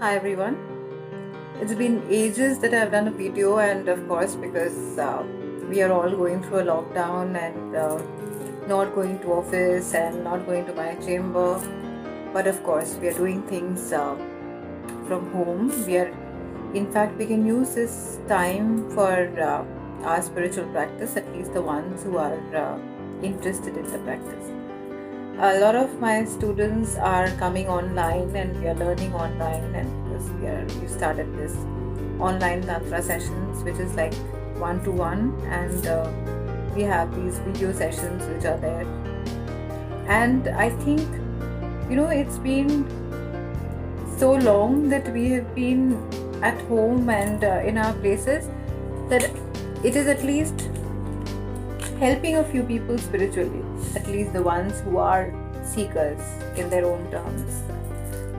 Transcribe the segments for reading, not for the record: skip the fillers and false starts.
Hi everyone. It's been ages that I've done a video, and of course, because we are all going through a lockdown and not going to office and not going to my chamber, but of course, we are doing things from home. In fact, we can use this time for our spiritual practice, at least the ones who are interested in the practice. A lot of my students are coming online and we are learning online, and because we started this online tantra sessions, which is like one-to-one, and we have these video sessions which are there. And I think it's been so long that we have been at home and in our places, that it is at least helping a few people spiritually, at least the ones who are seekers in their own terms.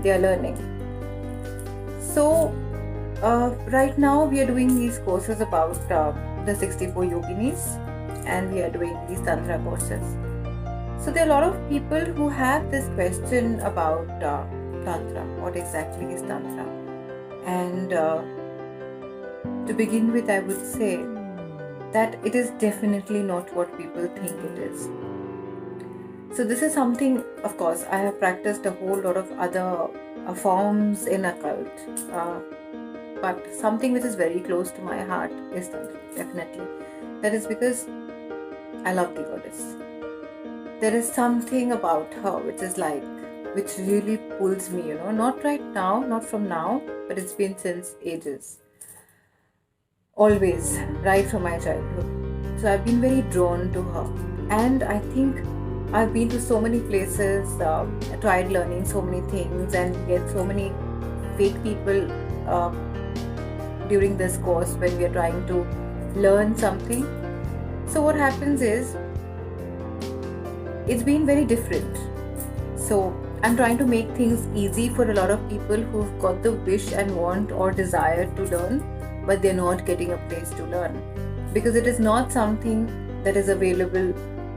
They are learning. So right now we are doing these courses about the 64 yoginis, and we are doing these tantra courses. So there are a lot of people who have this question about tantra. What exactly is tantra? And to begin with, I would say that it is definitely not what people think it is. So this is something, of course, I have practiced a whole lot of other forms in occult, but something which is very close to my heart is tantra, definitely. That is because I love the goddess. There is something about her which really pulls me, not right now, not from now, but it's been since ages. Always, right from my childhood. So I've been very drawn to her, and I think I've been to so many places, tried learning so many things, and get so many fake people during this course when we are trying to learn something. So what happens is, it's been very different. So I'm trying to make things easy for a lot of people who've got the wish and want or desire to learn, but they're not getting a place to learn, because it is not something that is available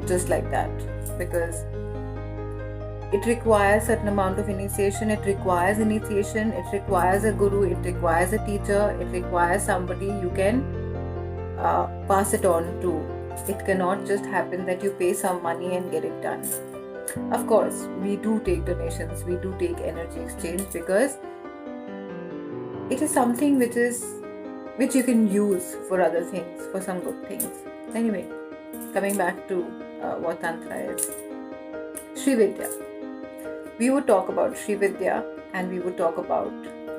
just like that, because it requires a certain amount of initiation. It requires a guru, it requires a teacher, it requires somebody you can pass it on to. It cannot just happen that you pay some money and get it done. Of course, we do take donations, we do take energy exchange, because it is something which you can use for other things, for some good things. Anyway, coming back to what Tantra is. Sri Vidya. We would talk about Sri Vidya, and we would talk about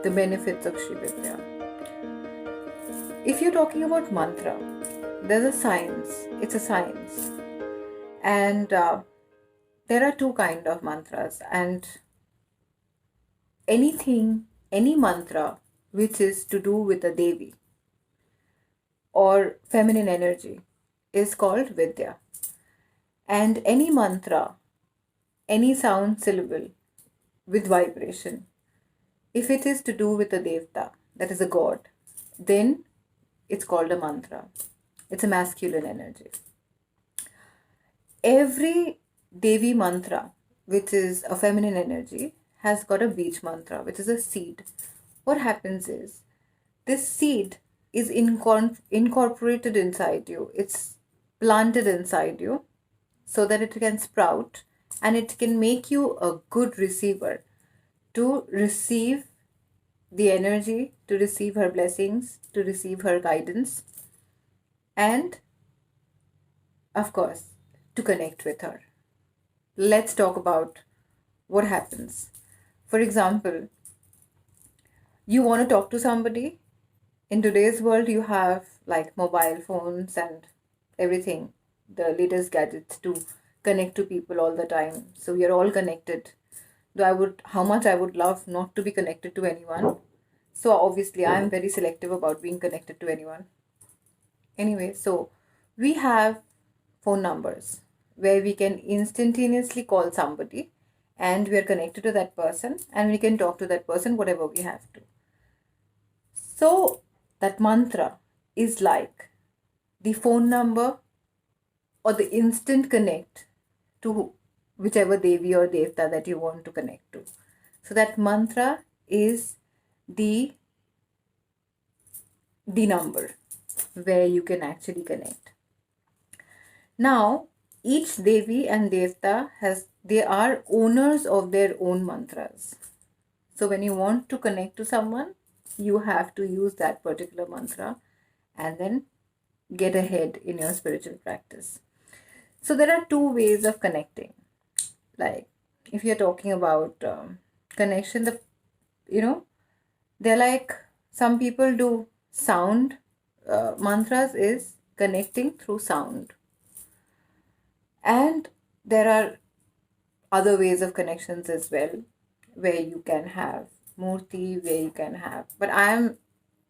the benefits of Sri Vidya. If you're talking about mantra, there's a science. It's a science. And there are two kinds of mantras, and any mantra which is to do with a Devi or feminine energy is called Vidya. And any mantra, any sound syllable with vibration, if it is to do with a Devta, that is a god, then it's called a mantra. It's a masculine energy. Every Devi mantra, which is a feminine energy, has got a beach mantra, which is a seed. What happens is, this seed is incorporated inside you. It's planted inside you so that it can sprout, and it can make you a good receiver to receive the energy, to receive her blessings, to receive her guidance, and of course, to connect with her. Let's talk about what happens. For example, you want to talk to somebody. In today's world, you have like mobile phones and everything, the latest gadgets to connect to people all the time. So we are all connected. Though how much I would love not to be connected to anyone. So obviously, I am very selective about being connected to anyone. Anyway, so we have phone numbers where we can instantaneously call somebody, and we are connected to that person, and we can talk to that person whatever we have to. So that mantra is like the phone number or the instant connect to whichever Devi or Devta that you want to connect to. So that mantra is the number where you can actually connect. Now, each Devi and Devta they are owners of their own mantras. So when you want to connect to someone, you have to use that particular mantra and then get ahead in your spiritual practice. So there are two ways of connecting. Like if you're talking about connection, you know, they're like some people do sound mantras is connecting through sound, and there are other ways of connections as well, where you can have murti, where you can have. But I am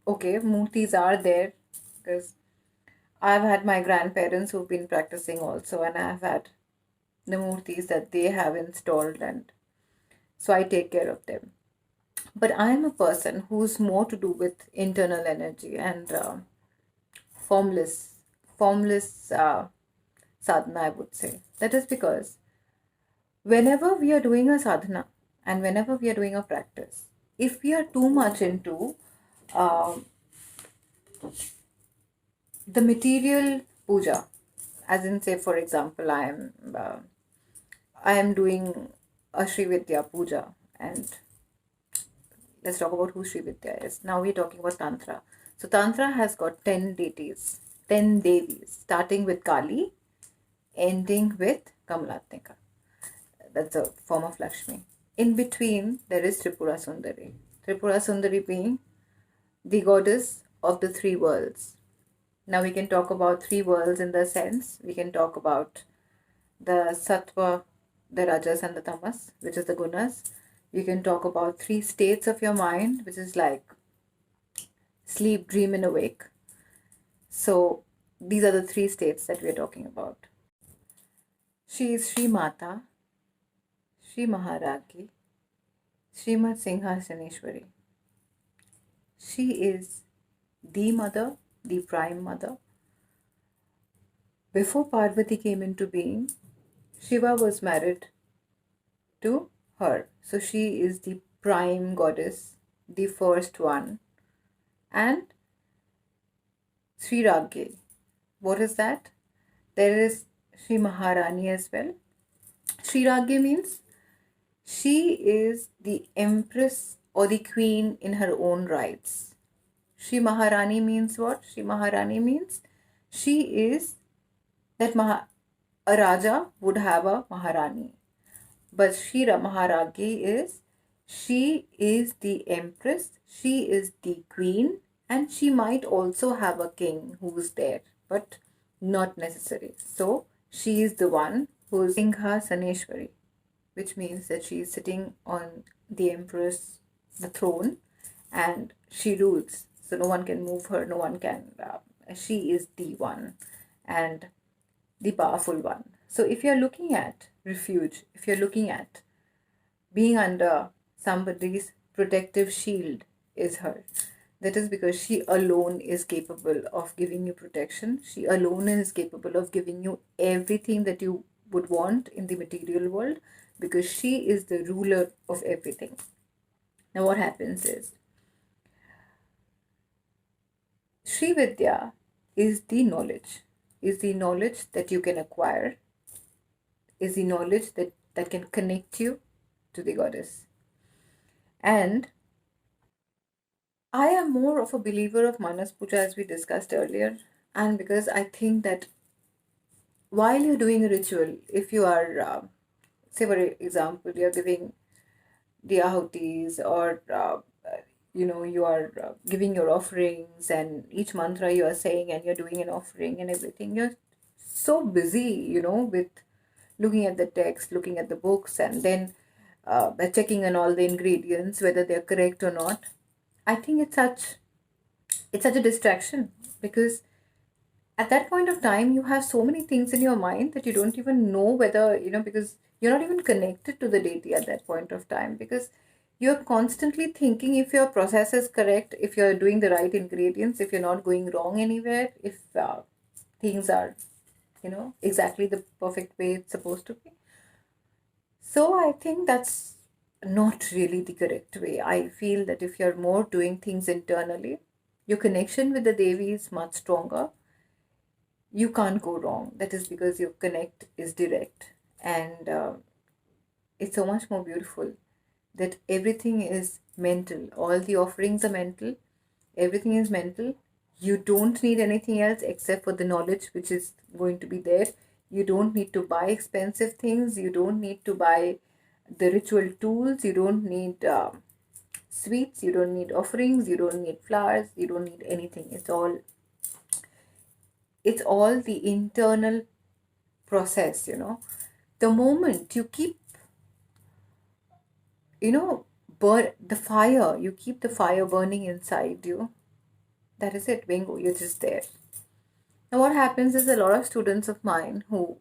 okay. Murtis are there because I've had my grandparents who've been practicing also, and I've had the murtis that they have installed, and so I take care of them. But I'm a person who's more to do with internal energy and formless, formless sadhana, I would say. That is because whenever we are doing a sadhana and whenever we are doing a practice, if we are too much into um the material puja, as in say for example, I am doing a Sri Vidya puja, and let's talk about who Sri Vidya is. Now we're talking about Tantra. So Tantra has got 10 deities, 10 devis, starting with Kali, ending with Kamalatnika. That's a form of Lakshmi. In between, there is Tripura Sundari. Tripura Sundari being the goddess of the three worlds. Now we can talk about three worlds in the sense, we can talk about the Sattva, the Rajas and the Tamas, which is the Gunas. You can talk about three states of your mind, which is like sleep, dream, and awake. So these are the three states that we are talking about. She is Sri Mata, Sri Maharagi, Srimad Singhasaneshwari. She is the mother, the prime mother. Before Parvati came into being, Shiva was married to her. So she is the prime goddess, the first one. And Sri Ragye. What is that? There is Sri Maharani as well. Sri Ragye means she is the empress or the queen in her own rights. Sri Maharani means what? Sri Maharani means she is that a Raja would have a Maharani. But Sri Maharagi is, she is the empress, she is the queen, and she might also have a king who's there, but not necessary. So she is the one who's Singha Saneshwari, which means that she is sitting on the empress, the throne, and she rules. So no one can move her, no one can. She is the one and the powerful one. So if you're looking at refuge, if you're looking at being under somebody's protective shield, is her. That is because she alone is capable of giving you protection. She alone is capable of giving you everything that you would want in the material world, because she is the ruler of everything. Now what happens is Sri Vidya is the knowledge that you can acquire, is the knowledge that can connect you to the goddess. And I am more of a believer of Manas Puja, as we discussed earlier, and because I think that while you're doing a ritual, if you are, say for example, you're giving the ahutis, or you are giving your offerings, and each mantra you are saying, and you're doing an offering and everything, you're so busy, with looking at the text, looking at the books, and then checking on all the ingredients whether they're correct or not. I think it's such a distraction, because at that point of time you have so many things in your mind that you don't even know whether, because you're not even connected to the deity at that point of time, because you're constantly thinking if your process is correct, if you're doing the right ingredients, if you're not going wrong anywhere, if things are exactly the perfect way it's supposed to be. So I think not really the correct way. I feel that if you're more doing things internally, your connection with the Devi is much stronger. You can't go wrong. That is because your connect is direct, and it's so much more beautiful that everything is mental. All the offerings are mental, everything is mental. You don't need anything else except for the knowledge which is going to be there. You don't need to buy expensive things, you don't need to buy the ritual tools, you don't need sweets, you don't need offerings, you don't need flowers, you don't need anything. It's all the internal process, the moment you keep, burn the fire, you keep the fire burning inside you. That is it, bingo, you're just there. Now, what happens is a lot of students of mine who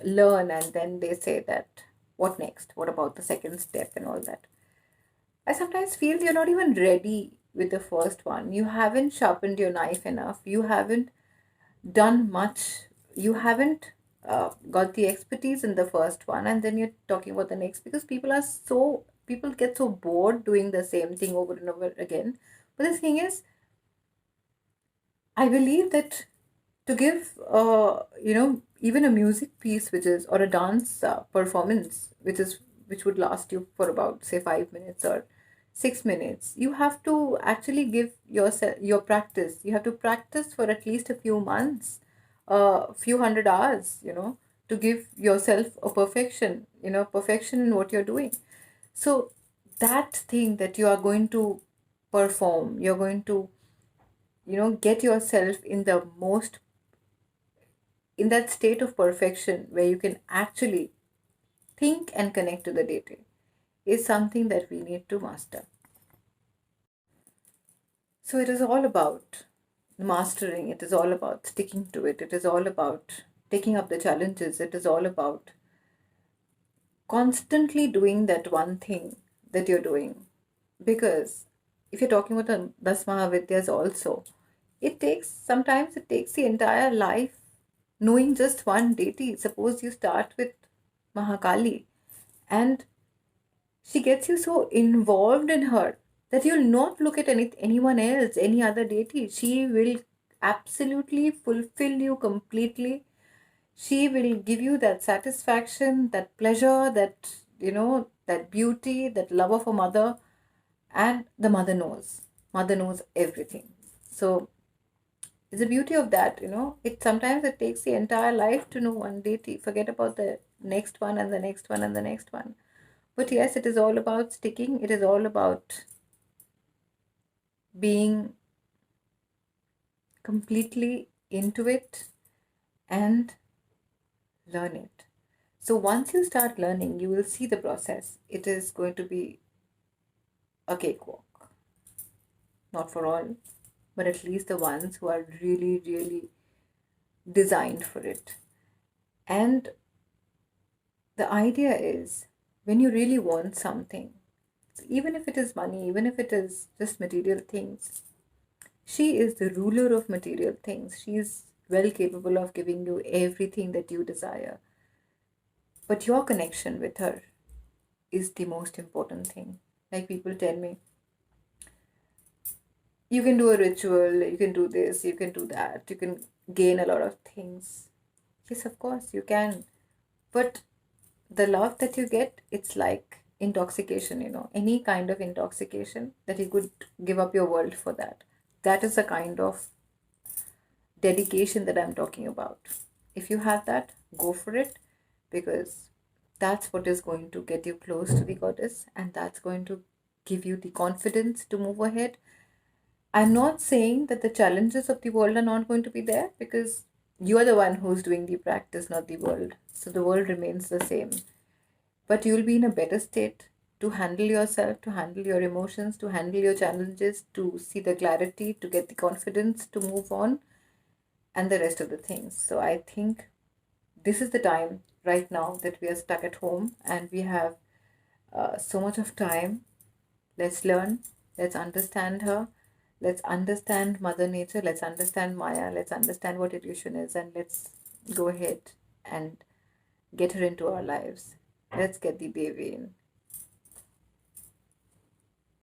learn and then they say that, what next? What about the second step and all that? I sometimes feel you're not even ready with the first one. You haven't sharpened your knife enough. You haven't done much. You haven't got the expertise in the first one, and then you're talking about the next because people get so bored doing the same thing over and over again. But the thing is, I believe that to give even a music piece which is or a dance performance which would last you for about say 5 minutes or 6 minutes, you have to actually give yourself your practice. You have to practice for at least a few months, a few hundred hours, to give yourself a perfection in what you're doing. So that thing that you are going to perform, you're going to get yourself in that state of perfection where you can actually think and connect to the deity, is something that we need to master. So it is all about mastering, it is all about sticking to it, it is all about taking up the challenges, it is all about constantly doing that one thing that you're doing. Because if you're talking about the Das Mahavidyas also, sometimes it takes the entire life knowing just one deity. Suppose you start with Mahakali and she gets you so involved in her that you'll not look at anyone else, any other deity. She will absolutely fulfill you completely. She will give you that satisfaction, that pleasure, that beauty, that love of a mother. And the mother knows. Mother knows everything. So it's the beauty of that, it takes the entire life to know one deity. Forget about the next one and the next one and the next one. But yes, it is all about sticking. It is all about being completely into it and learn it. So once you start learning, you will see the process. It is going to be a cakewalk. Not for all, but at least the ones who are really, really designed for it. And the idea is when you really want something, so even if it is money, even if it is just material things, she is the ruler of material things. She is well capable of giving you everything that you desire. But your connection with her is the most important thing. Like people tell me, you can do a ritual, you can do this, you can do that, you can gain a lot of things. Yes, of course, you can. But the love that you get, it's like intoxication, any kind of intoxication that you could give up your world for that. That is the kind of dedication that I'm talking about. If you have that, go for it, because that's what is going to get you close to the goddess, and that's going to give you the confidence to move ahead. I'm not saying that the challenges of the world are not going to be there, because you are the one who's doing the practice, not the world. So the world remains the same. But you'll be in a better state to handle yourself, to handle your emotions, to handle your challenges, to see the clarity, to get the confidence to move on, and the rest of the things. So I think this is the time right now that we are stuck at home and we have so much of time. Let's learn, let's understand her, let's understand Mother Nature, let's understand Maya, let's understand what illusion is, and let's go ahead and get her into our lives. Let's get the baby in.